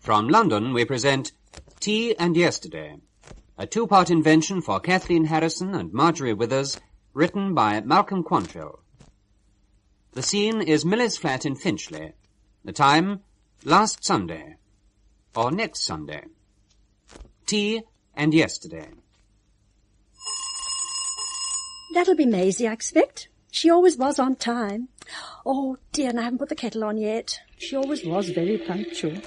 From London we present Tea and Yesterday, a two-part invention for Kathleen Harrison and Marjorie Withers, written by Malcolm Quantrill. The scene is Millie's flat in Finchley. The time, last Sunday, or next Sunday. Tea and Yesterday. That'll be Maisie, I expect. She always was on time. Oh, dear, and I haven't put the kettle on yet. She always was very punctual.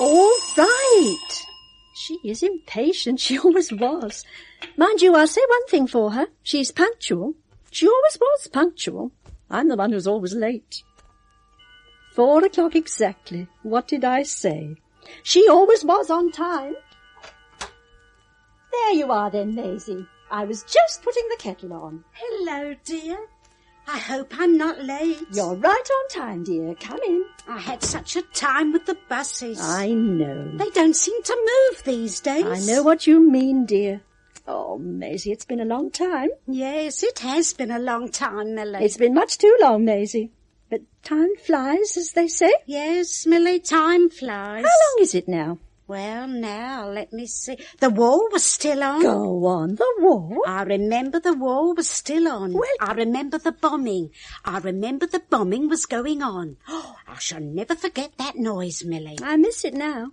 All right. She is impatient. She always was. Mind you, I'll say one thing for her. She's punctual. She always was punctual. I'm the one who's always late. 4 o'clock exactly. What did I say? She always was on time. There you are then, Maisie. I was just putting the kettle on. Hello, dear. I hope I'm not late. You're right on time, dear. Come in. I had such a time with the buses. I know. They don't seem to move these days. I know what you mean, dear. Oh, Maisie, it's been a long time. Yes, it has been a long time, Millie. It's been much too long, Maisie. But time flies, as they say. Yes, Millie, time flies. How long is it now? Well, now, let me see. The wall was still on. Go on, the wall? I remember the wall was still on. Well, I remember the bombing. I remember the bombing was going on. Oh, I shall never forget that noise, Millie. I miss it now.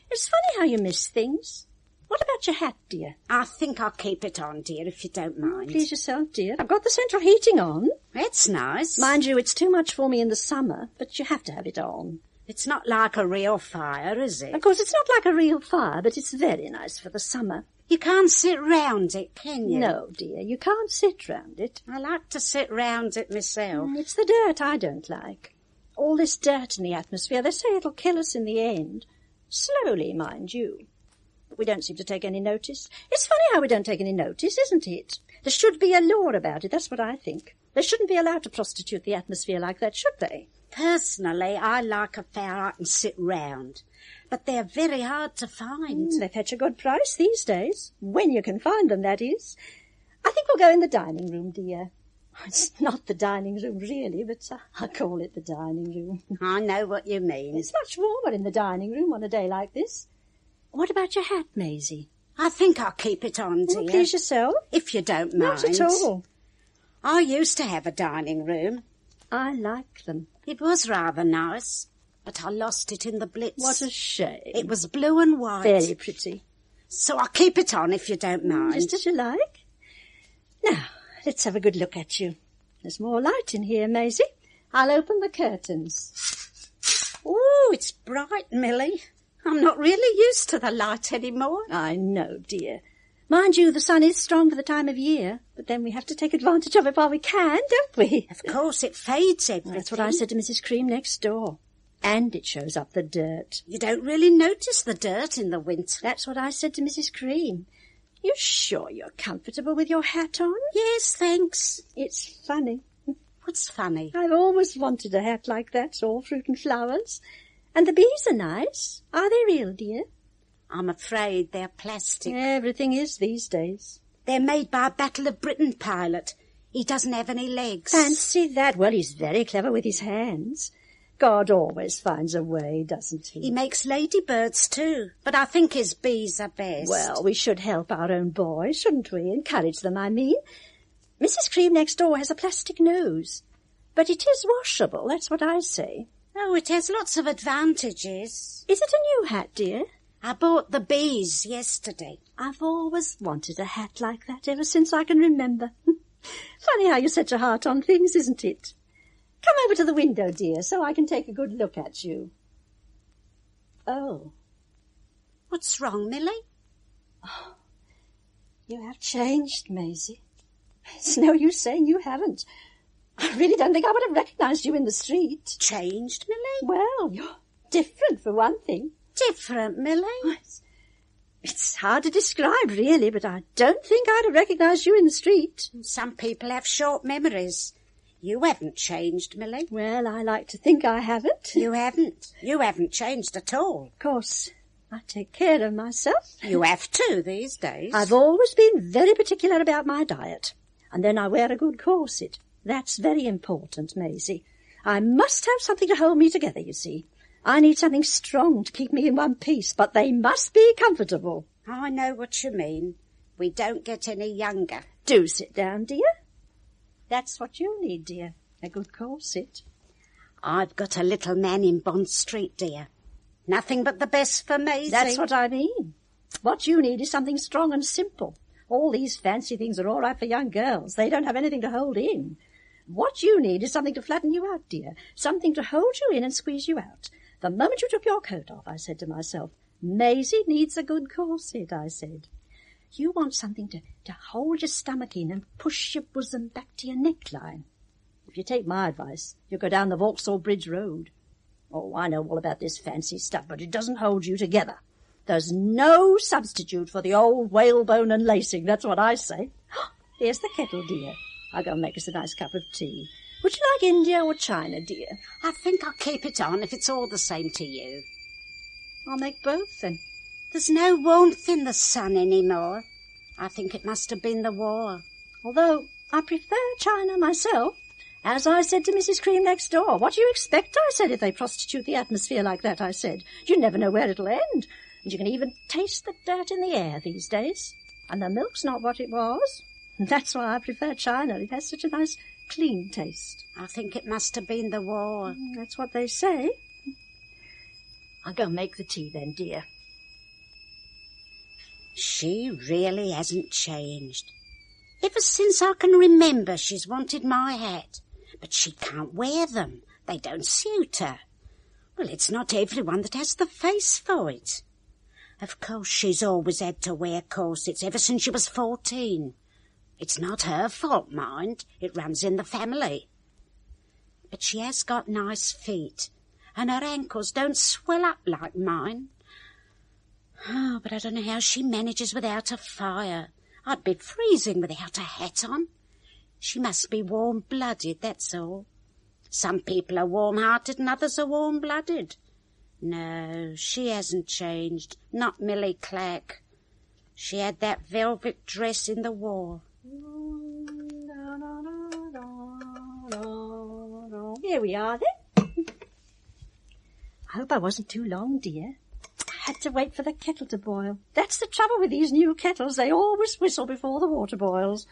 It's funny how you miss things. What about your hat, dear? I think I'll keep it on, dear, if you don't mind. Please yourself, dear. I've got the central heating on. That's nice. Mind you, it's too much for me in the summer, but you have to have it on. It's not like a real fire, is it? Of course, it's not like a real fire, but it's very nice for the summer. You can't sit round it, can you? No, dear, you can't sit round it. I like to sit round it myself. It's the dirt I don't like. All this dirt in the atmosphere, they say it'll kill us in the end. Slowly, mind you. But we don't seem to take any notice. It's funny how we don't take any notice, isn't it? There should be a law about it, that's what I think. They shouldn't be allowed to prostitute the atmosphere like that, should they? Personally, I like a fire I can sit round. But they're very hard to find. They fetch a good price these days. When you can find them, that is. I think we'll go in the dining room, dear. It's not the dining room, really, but I call it the dining room. I know what you mean. It's much warmer in the dining room on a day like this. What about your hat, Maisie? I think I'll keep it on, dear. Please yourself. If you don't mind. Not at all. I used to have a dining room. I like them. It was rather nice, but I lost it in the Blitz. What a shame. It was blue and white. Very pretty. So I'll keep it on if you don't mind. Just as you like. Now, let's have a good look at you. There's more light in here, Maisie. I'll open the curtains. Oh, it's bright, Millie. I'm not really used to the light anymore. I know, dear. Mind you, the sun is strong for the time of year, but then we have to take advantage of it while we can, don't we? Of course, it fades everything. That's what I said to Mrs. Cream next door. And it shows up the dirt. You don't really notice the dirt in the winter. That's what I said to Mrs. Cream. You sure you're comfortable with your hat on? Yes, thanks. It's funny. What's funny? I've always wanted a hat like that, all fruit and flowers. And the bees are nice. Are they real, dear? I'm afraid they're plastic. Everything is these days. They're made by a Battle of Britain pilot. He doesn't have any legs. Fancy that. Well, he's very clever with his hands. God always finds a way, doesn't he? He makes ladybirds too, but I think his bees are best. Well, we should help our own boys, shouldn't we? Encourage them, I mean. Mrs. Cream next door has a plastic nose, but it is washable, that's what I say. Oh, it has lots of advantages. Is it a new hat, dear? I bought the bees yesterday. I've always wanted a hat like that ever since I can remember. Funny how you set your heart on things, isn't it? Come over to the window, dear, so I can take a good look at you. Oh. What's wrong, Millie? Oh, you have changed, Maisie. It's no use saying you haven't. I really don't think I would have recognised you in the street. Changed, Millie? Well, you're different, for one thing. Different, Millie? It's hard to describe, really, but I don't think I'd have recognised you in the street. Some people have short memories. You haven't changed, Millie. Well, I like to think I haven't. You haven't. You haven't changed at all. Of course, I take care of myself. You have to these days. I've always been very particular about my diet. And then I wear a good corset. That's very important, Maisie. I must have something to hold me together, you see. I need something strong to keep me in one piece, but they must be comfortable. I know what you mean. We don't get any younger. Do sit down, dear. That's what you need, dear. A good corset. I've got a little man in Bond Street, dear. Nothing but the best for Maisie. That's what I mean. What you need is something strong and simple. All these fancy things are all right for young girls. They don't have anything to hold in. What you need is something to flatten you out, dear. Something to hold you in and squeeze you out. The moment you took your coat off, I said to myself, Maisie needs a good corset, I said. You want something to hold your stomach in and push your bosom back to your neckline. If you take my advice, you'll go down the Vauxhall Bridge Road. Oh, I know all about this fancy stuff, but it doesn't hold you together. There's no substitute for the old whalebone and lacing, that's what I say. Here's the kettle, dear. I'll go and make us a nice cup of tea. Would you like India or China, dear? I think I'll keep it on if it's all the same to you. I'll make both, then. There's no warmth in the sun anymore. I think it must have been the war. Although I prefer China myself. As I said to Mrs. Cream next door, what do you expect, I said, if they prostitute the atmosphere like that, I said. You never know where it'll end. And you can even taste the dirt in the air these days. And the milk's not what it was. And that's why I prefer China. It has such a nice, clean taste. I think it must have been the war. That's what they say. I'll go make the tea then, dear. She really hasn't changed. Ever since I can remember, she's wanted my hat. But she can't wear them. They don't suit her. Well, it's not everyone that has the face for it. Of course, she's always had to wear corsets ever since she was 14. It's not her fault, mind. It runs in the family. But she has got nice feet, and her ankles don't swell up like mine. Oh, but I don't know how she manages without a fire. I'd be freezing without a hat on. She must be warm-blooded, that's all. Some people are warm-hearted and others are warm-blooded. No, she hasn't changed, not Millie Clack. She had that velvet dress in the war. Here we are, then. I hope I wasn't too long, dear. I had to wait for the kettle to boil. That's the trouble with these new kettles. They always whistle before the water boils.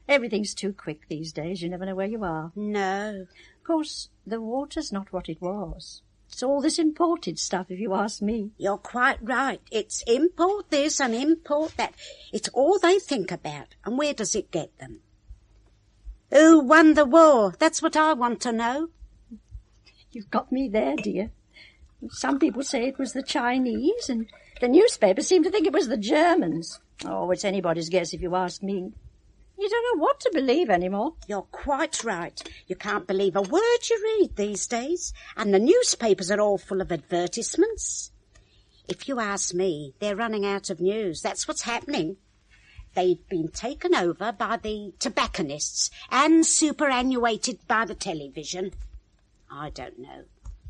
Everything's too quick these days. You never know where you are. No. Of course, the water's not what it was. It's all this imported stuff, if you ask me. You're quite right. It's import this and import that. It's all they think about. And where does it get them? Who won the war? That's what I want to know. You've got me there, dear. Some people say it was the Chinese, and the newspapers seem to think it was the Germans. Oh, it's anybody's guess if you ask me. You don't know what to believe anymore. You're quite right. You can't believe a word you read these days, and the newspapers are all full of advertisements. If you ask me, they're running out of news. That's what's happening. They've been taken over by the tobacconists and superannuated by the television. I don't know.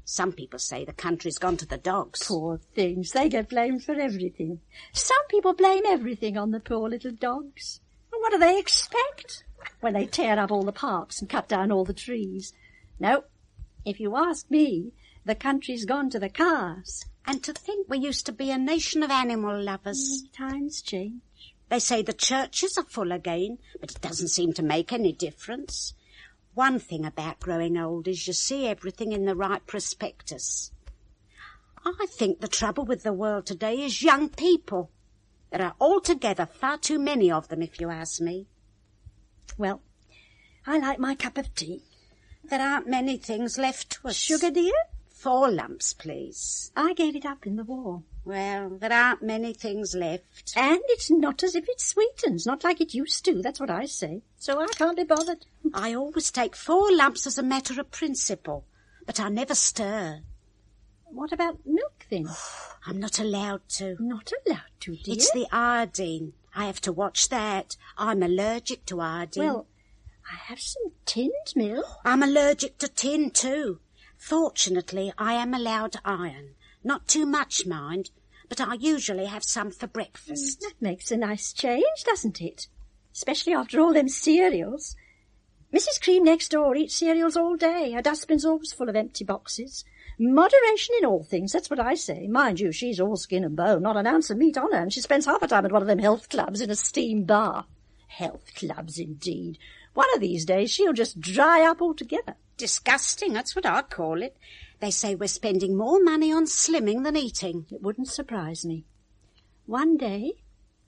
Some people say the country's gone to the dogs. Poor things. They get blamed for everything. Some people blame everything on the poor little dogs. And what do they expect when they tear up all the parks and cut down all the trees? No, if you ask me, the country's gone to the cars. And to think we used to be a nation of animal lovers. Times change. They say the churches are full again, but it doesn't seem to make any difference. One thing about growing old is you see everything in the right prospectus. I think the trouble with the world today is young people. There are altogether far too many of them, if you ask me. Well, I like my cup of tea. There aren't many things left to us. Sugar, dear? 4 lumps, please. I gave it up in the war. Well, there aren't many things left. And it's not as if it sweetens, not like it used to, that's what I say. So I can't be bothered. I always take 4 lumps as a matter of principle, but I never stir. What about milk, then? I'm not allowed to. Not allowed to, dear? It's the iodine. I have to watch that. I'm allergic to iodine. Well, I have some tinned milk. I'm allergic to tin, too. Fortunately, I am allowed iron. Not too much, mind, but I usually have some for breakfast. That makes a nice change, doesn't it? Especially after all them cereals. Mrs. Cream next door eats cereals all day. Her dustbin's always full of empty boxes. Moderation in all things, that's what I say. Mind you, she's all skin and bone, not an ounce of meat on her, and she spends half her time at one of them health clubs in a steam bar. Health clubs, indeed. One of these days she'll just dry up altogether. Disgusting, that's what I call it. They say we're spending more money on slimming than eating. It wouldn't surprise me. One day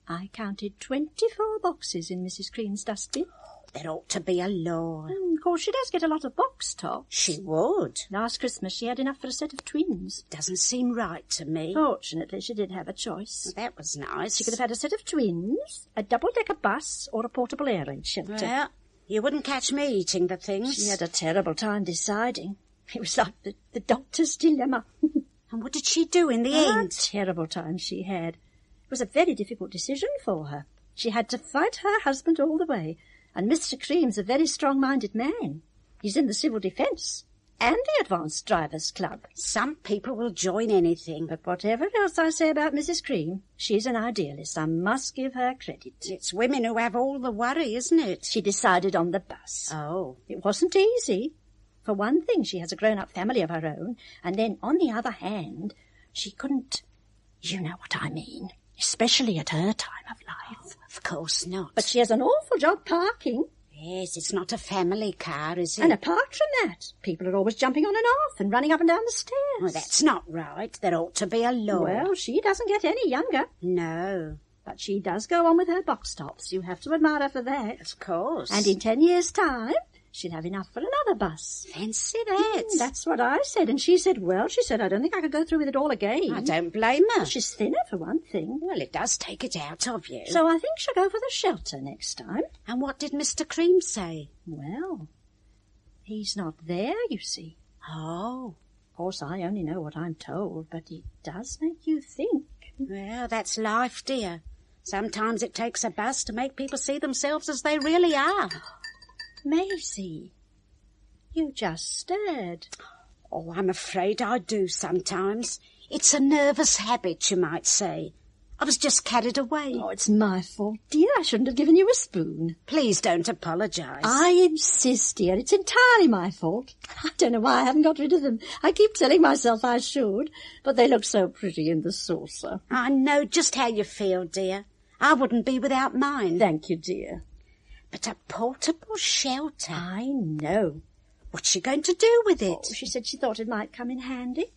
I counted 24 boxes in Mrs. Cream's dustbin. There ought to be a law. Of course, she does get a lot of box tops. She would. Last Christmas she had enough for a set of twins. Doesn't seem right to me. Fortunately, she did have a choice. Well, that was nice. She could have had a set of twins, a double-decker bus, or a portable air raid shelter. Well, you wouldn't catch me eating the things. She had a terrible time deciding. It was like the doctor's dilemma. And what did she do in the end? A terrible time she had. It was a very difficult decision for her. She had to fight her husband all the way. And Mr. Cream's a very strong-minded man. He's in the civil defence and the Advanced Drivers Club. Some people will join anything. But whatever else I say about Mrs. Cream, she's an idealist. I must give her credit. It's women who have all the worry, isn't it? She decided on the bus. Oh. It wasn't easy. For one thing, she has a grown-up family of her own, and then, on the other hand, she couldn't... You know what I mean. Especially at her time of life. Oh, of course not. But she has an awful job parking. Yes, it's not a family car, is it? And apart from that, people are always jumping on and off and running up and down the stairs. Well, that's not right. There ought to be a law. Well, she doesn't get any younger. No. But she does go on with her box tops. You have to admire her for that. Of course. And in 10 years' time, she'll have enough for another bus. Fancy that. That's what I said. And she said, I don't think I could go through with it all again. I don't blame her. She's thinner, for one thing. Well, it does take it out of you. So I think she'll go for the shelter next time. And what did Mr. Cream say? Well, he's not there, you see. Oh. Of course, I only know what I'm told, but it does make you think. Well, that's life, dear. Sometimes it takes a bus to make people see themselves as they really are. Maisie, you just stirred. Oh, I'm afraid I do sometimes. It's a nervous habit, you might say. I was just carried away. Oh, it's my fault, dear. I shouldn't have given you a spoon. Please don't apologise. I insist, dear. It's entirely my fault. I don't know why I haven't got rid of them. I keep telling myself I should, but they look so pretty in the saucer. I know just how you feel, dear. I wouldn't be without mine. Thank you, dear. But a portable shelter. I know. What's she going to do with it? Oh, she said she thought it might come in handy.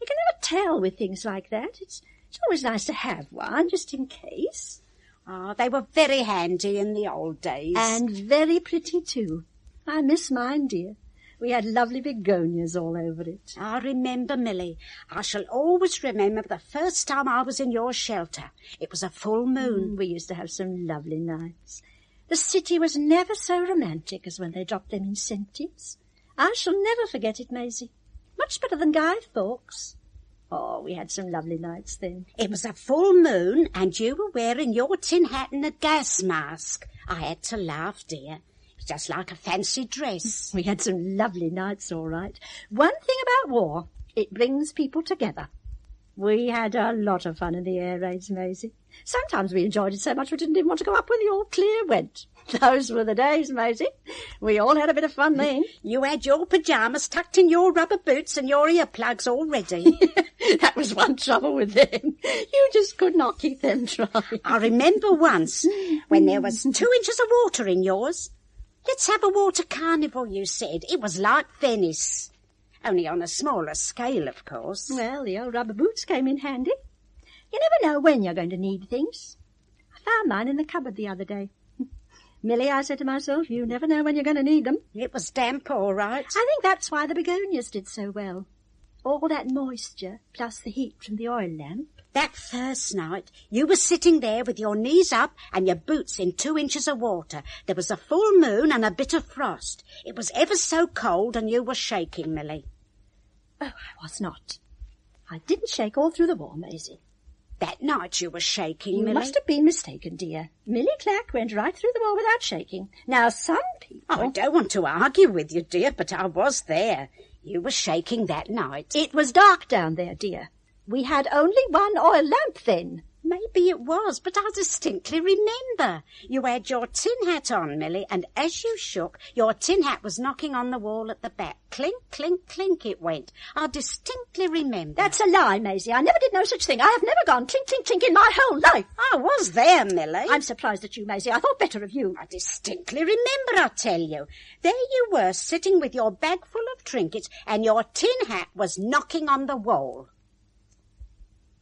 You can never tell with things like that. It's always nice to have one, just in case. Ah, they were very handy in the old days. And very pretty, too. I miss mine, dear. We had lovely begonias all over it. I remember, Millie. I shall always remember the first time I was in your shelter. It was a full moon. We used to have some lovely nights. The city was never so romantic as when they dropped them incentives. I shall never forget it, Maisie. Much better than Guy Fawkes. Oh, we had some lovely nights then. It was a full moon, and you were wearing your tin hat and a gas mask. I had to laugh, dear. It's just like a fancy dress. We had some lovely nights, all right. One thing about war, it brings people together. We had a lot of fun in the air raids, Maisie. Sometimes we enjoyed it so much we didn't even want to go up when the all clear went. Those were the days, Maisie. We all had a bit of fun then. You had your pyjamas tucked in your rubber boots and your earplugs all ready. That was one trouble with them. You just could not keep them dry. I remember once when there was 2 inches of water in yours. Let's have a water carnival, you said. It was like Venice. Only on a smaller scale, of course. Well, the old rubber boots came in handy. You never know when you're going to need things. I found mine in the cupboard the other day. Millie, I said to myself, you never know when you're going to need them. It was damp, all right. I think that's why the begonias did so well. All that moisture, plus the heat from the oil lamp. That first night, you were sitting there with your knees up and your boots in 2 inches of water. There was a full moon and a bit of frost. It was ever so cold and you were shaking, Millie. Oh, I was not. I didn't shake all through the war, Maisie. That night you were shaking, Millie. You must have been mistaken, dear. Millie Clack went right through the war without shaking. Now, some people... Oh, I don't want to argue with you, dear, but I was there. You were shaking that night. It was dark down there, dear. We had only one oil lamp then. Maybe it was, but I distinctly remember. You had your tin hat on, Millie, and as you shook, your tin hat was knocking on the wall at the back. Clink, clink, clink it went. I distinctly remember. That's a lie, Maisie. I never did no such thing. I have never gone clink, clink, clink in my whole life. I was there, Millie. I'm surprised at you, Maisie. I thought better of you. I distinctly remember, I tell you. There you were, sitting with your bag full of trinkets, and your tin hat was knocking on the wall.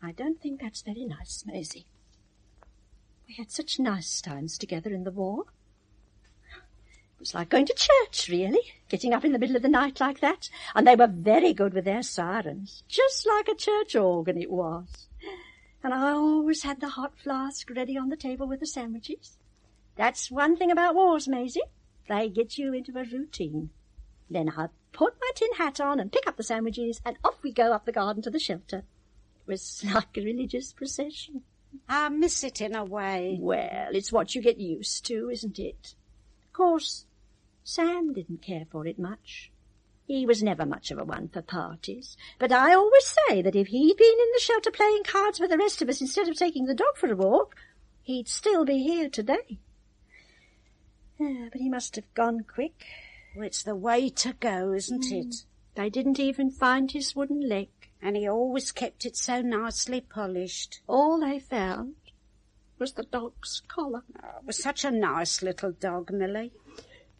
I don't think that's very nice, Maisie. We had such nice times together in the war. It was like going to church, really, getting up in the middle of the night like that. And they were very good with their sirens, just like a church organ it was. And I always had the hot flask ready on the table with the sandwiches. That's one thing about wars, Maisie. They get you into a routine. Then I'd put my tin hat on and pick up the sandwiches, and off we go up the garden to the shelter. It was like a religious procession. I miss it in a way. Well, it's what you get used to, isn't it? Of course, Sam didn't care for it much. He was never much of a one for parties. But I always say that if he'd been in the shelter playing cards with the rest of us instead of taking the dog for a walk, he'd still be here today. But he must have gone quick. Well, it's the way to go, isn't it? They didn't even find his wooden leg. And he always kept it so nicely polished. All they found was the dog's collar. Oh, it was such a nice little dog, Millie.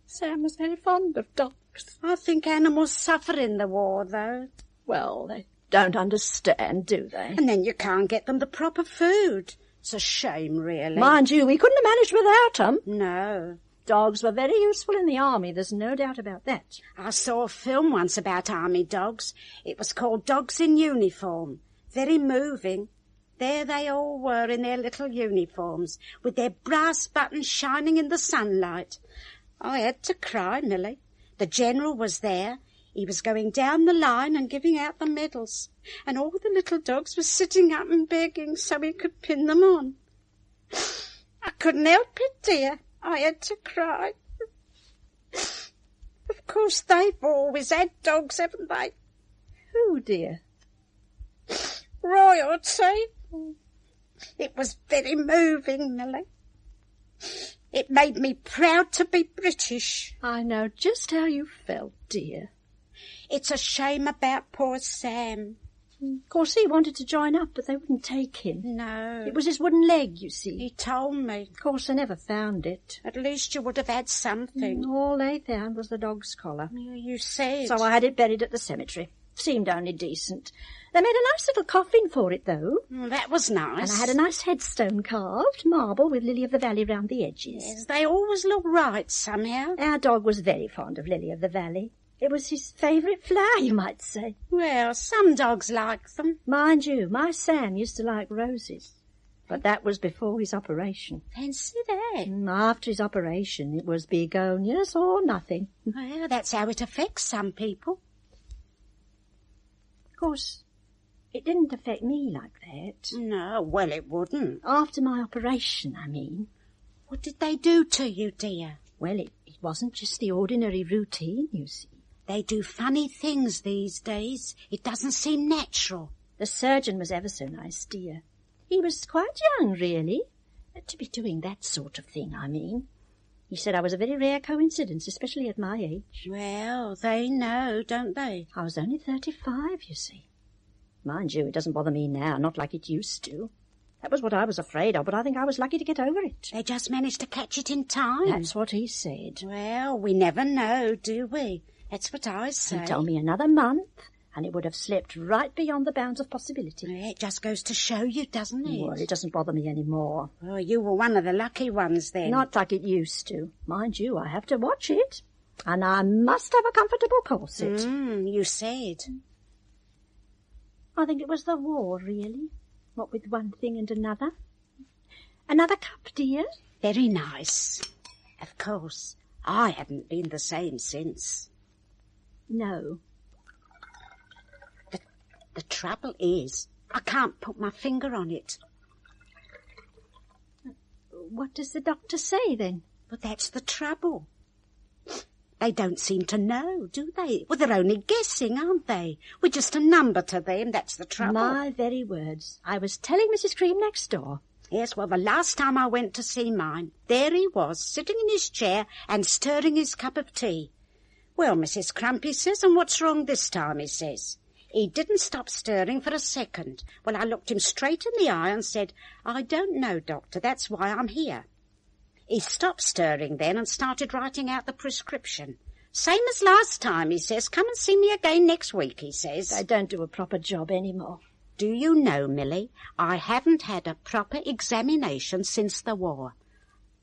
Sam was very fond of dogs. I think animals suffer in the war, though. Well, they don't understand, do they? And then you can't get them the proper food. It's a shame, really. Mind you, we couldn't have managed without them. No. Dogs were very useful in the army, there's no doubt about that. I saw a film once about army dogs. It was called Dogs in Uniform. Very moving. There they all were in their little uniforms, with their brass buttons shining in the sunlight. I had to cry, Millie. The general was there. He was going down the line and giving out the medals, and all the little dogs were sitting up and begging so he could pin them on. I couldn't help it, dear. I had to cry. Of course, they've always had dogs, haven't they? Who, dear? Royalty. It was very moving, Millie. It made me proud to be British. I know just how you felt, dear. It's a shame about poor Sam. Of course, he wanted to join up, but they wouldn't take him. No. It was his wooden leg, you see. He told me. Of course, I never found it. At least you would have had something. All they found was the dog's collar. You said. So I had it buried at the cemetery. Seemed only decent. They made a nice little coffin for it, though. That was nice. And I had a nice headstone carved, marble with Lily of the Valley round the edges. Yes, they always look right somehow. Our dog was very fond of Lily of the Valley. It was his favourite flower, you might say. Well, some dogs like them. Mind you, my Sam used to like roses. But that was before his operation. Fancy that. After his operation, it was begonias or nothing. Well, that's how it affects some people. Of course, it didn't affect me like that. No, well, it wouldn't. After my operation, I mean. What did they do to you, dear? Well, it wasn't just the ordinary routine, you see. They do funny things these days. It doesn't seem natural. The surgeon was ever so nice, dear. He was quite young, really, to be doing that sort of thing, I mean. He said I was a very rare coincidence, especially at my age. Well, they know, don't they? I was only 35, you see. Mind you, it doesn't bother me now, not like it used to. That was what I was afraid of, but I think I was lucky to get over it. They just managed to catch it in time. That's what he said. Well, we never know, do we? That's what I say. He told me another month, and it would have slipped right beyond the bounds of possibility. It just goes to show you, doesn't it? Well, it doesn't bother me any more. Oh, you were one of the lucky ones then. Not like it used to. Mind you, I have to watch it. And I must have a comfortable corset. You said. I think it was the war, really. What with one thing and another. Another cup, dear? Very nice. Of course, I haven't been the same since. No. The trouble is, I can't put my finger on it. What does the doctor say, then? But that's the trouble. They don't seem to know, do they? Well, they're only guessing, aren't they? We're just a number to them, that's the trouble. My very words. I was telling Mrs. Cream next door. Yes, well, the last time I went to see mine, there he was, sitting in his chair and stirring his cup of tea. Well, Mrs. Crump, he says, and what's wrong this time, he says. He didn't stop stirring for a second. Well, I looked him straight in the eye and said, I don't know, Doctor, that's why I'm here. He stopped stirring then and started writing out the prescription. Same as last time, he says. Come and see me again next week, he says. I don't do a proper job anymore. Do you know, Millie, I haven't had a proper examination since the war.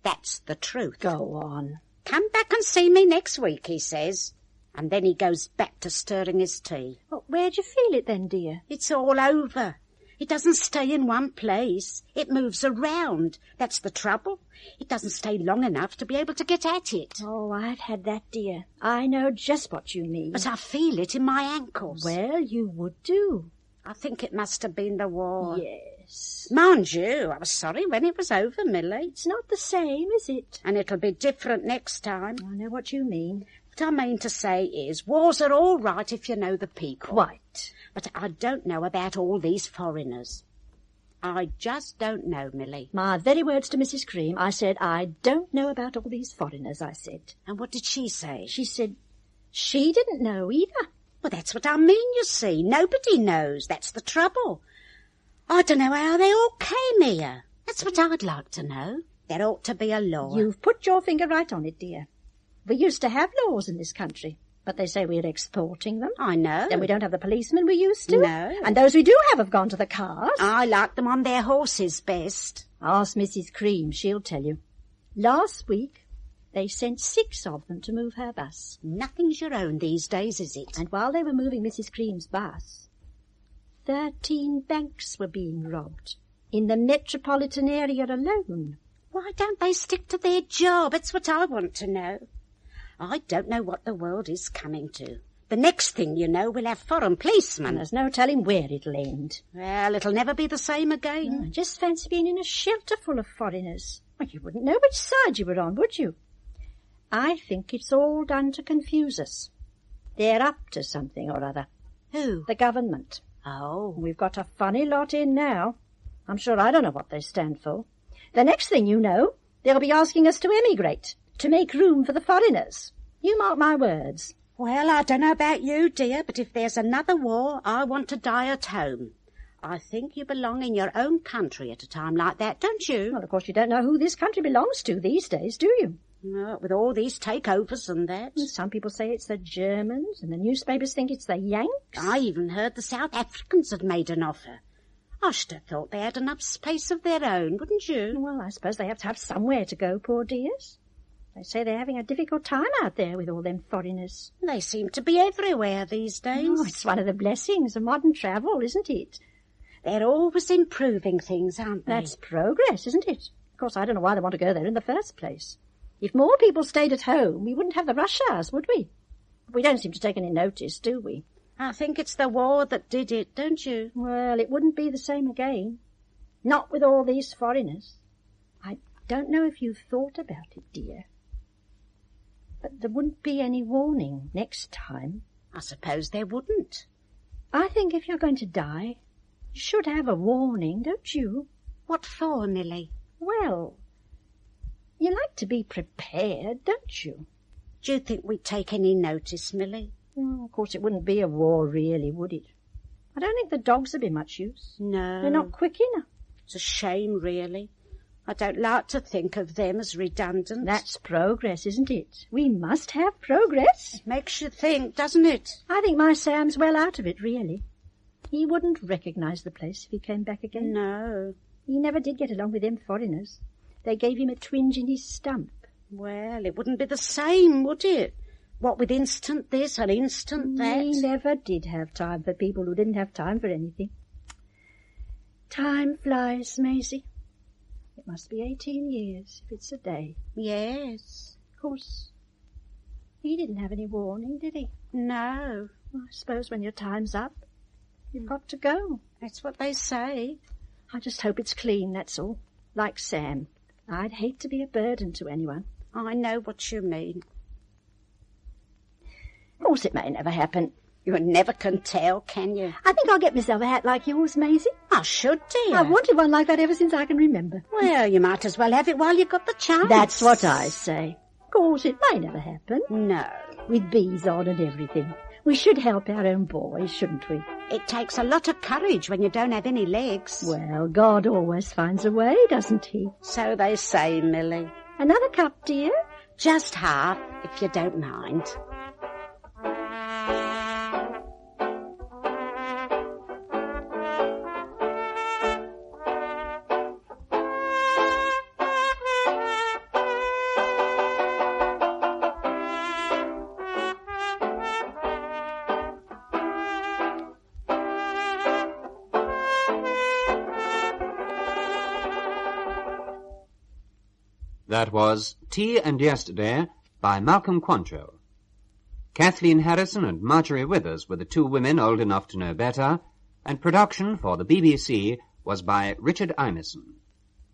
That's the truth. Go on. Come back and see me next week, he says. And then he goes back to stirring his tea. Well, where'd you feel it then, dear? It's all over. It doesn't stay in one place. It moves around. That's the trouble. It doesn't stay long enough to be able to get at it. Oh, I've had that, dear. I know just what you mean. But I feel it in my ankles. Well, you would do. I think it must have been the war. Yes. Mind you, I was sorry when it was over, Millie. It's not the same, is it? And it'll be different next time. I know what you mean. What I mean to say is, wars are all right if you know the people. Quite. But I don't know about all these foreigners. I just don't know, Millie. My very words to Mrs. Cream. I said, I don't know about all these foreigners, I said. And what did she say? She said she didn't know either. Well, that's what I mean, you see. Nobody knows. That's the trouble. I don't know how they all came here. That's what I'd like to know. There ought to be a law. You've put your finger right on it, dear. We used to have laws in this country, but they say we're exporting them. I know. Then we don't have the policemen we used to. No. And those we do have gone to the cars. I like them on their horses best. Ask Mrs. Cream, she'll tell you. Last week, they sent 6 of them to move her bus. Nothing's your own these days, is it? And while they were moving Mrs. Cream's bus, 13 banks were being robbed in the metropolitan area alone. Why don't they stick to their job? It's what I want to know. I don't know what the world is coming to. The next thing you know, we'll have foreign policemen. And there's no telling where it'll end. Well, it'll never be the same again. Just fancy being in a shelter full of foreigners. Well, you wouldn't know which side you were on, would you? I think it's all done to confuse us. They're up to something or other. Who? The government. Oh. We've got a funny lot in now. I'm sure I don't know what they stand for. The next thing you know, they'll be asking us to emigrate, to make room for the foreigners. You mark my words. Well, I don't know about you, dear, but if there's another war, I want to die at home. I think you belong in your own country at a time like that, don't you? Well, of course, you don't know who this country belongs to these days, do you? No, with all these takeovers and that. Some people say it's the Germans, and the newspapers think it's the Yanks. I even heard the South Africans had made an offer. I should have thought they had enough space of their own, wouldn't you? Well, I suppose they have to have somewhere to go, poor dears. They say they're having a difficult time out there with all them foreigners. They seem to be everywhere these days. Oh, it's one of the blessings of modern travel, isn't it? They're always improving things, aren't they? That's progress, isn't it? Of course, I don't know why they want to go there in the first place. If more people stayed at home, we wouldn't have the rush hours, would we? We don't seem to take any notice, do we? I think it's the war that did it, don't you? Well, it wouldn't be the same again. Not with all these foreigners. I don't know if you've thought about it, dear. But there wouldn't be any warning next time. I suppose there wouldn't. I think if you're going to die, you should have a warning, don't you? What for, Millie? Well, you like to be prepared, don't you? Do you think we'd take any notice, Millie? Well, of course, it wouldn't be a war, really, would it? I don't think the dogs would be much use. No. They're not quick enough. It's a shame, really. I don't like to think of them as redundant. That's progress, isn't it? We must have progress. It makes you think, doesn't it? I think my Sam's well out of it, really. He wouldn't recognise the place if he came back again. No. He never did get along with them foreigners. They gave him a twinge in his stump. Well, it wouldn't be the same, would it? What with instant this and instant that? He never did have time for people who didn't have time for anything. Time flies, Maisie. It must be 18 years, if it's a day. Yes. Of course, he didn't have any warning, did he? No. Well, I suppose when your time's up, you've got to go. That's what they say. I just hope it's clean, that's all. Like Sam. I'd hate to be a burden to anyone. I know what you mean. Of course it may never happen. You never can tell, can you? I think I'll get myself a hat like yours, Maisie. I should, dear. I've wanted one like that ever since I can remember. Well, you might as well have it while you've got the chance. That's what I say. Of course, it may never happen. No. With bees on and everything. We should help our own boys, shouldn't we? It takes a lot of courage when you don't have any legs. Well, God always finds a way, doesn't he? So they say, Millie. Another cup, dear? Just half, if you don't mind. That was Tea and Yesterday by Malcolm Quantrell. Kathleen Harrison and Marjorie Withers were the two women old enough to know better, and production for the BBC was by Richard Imison.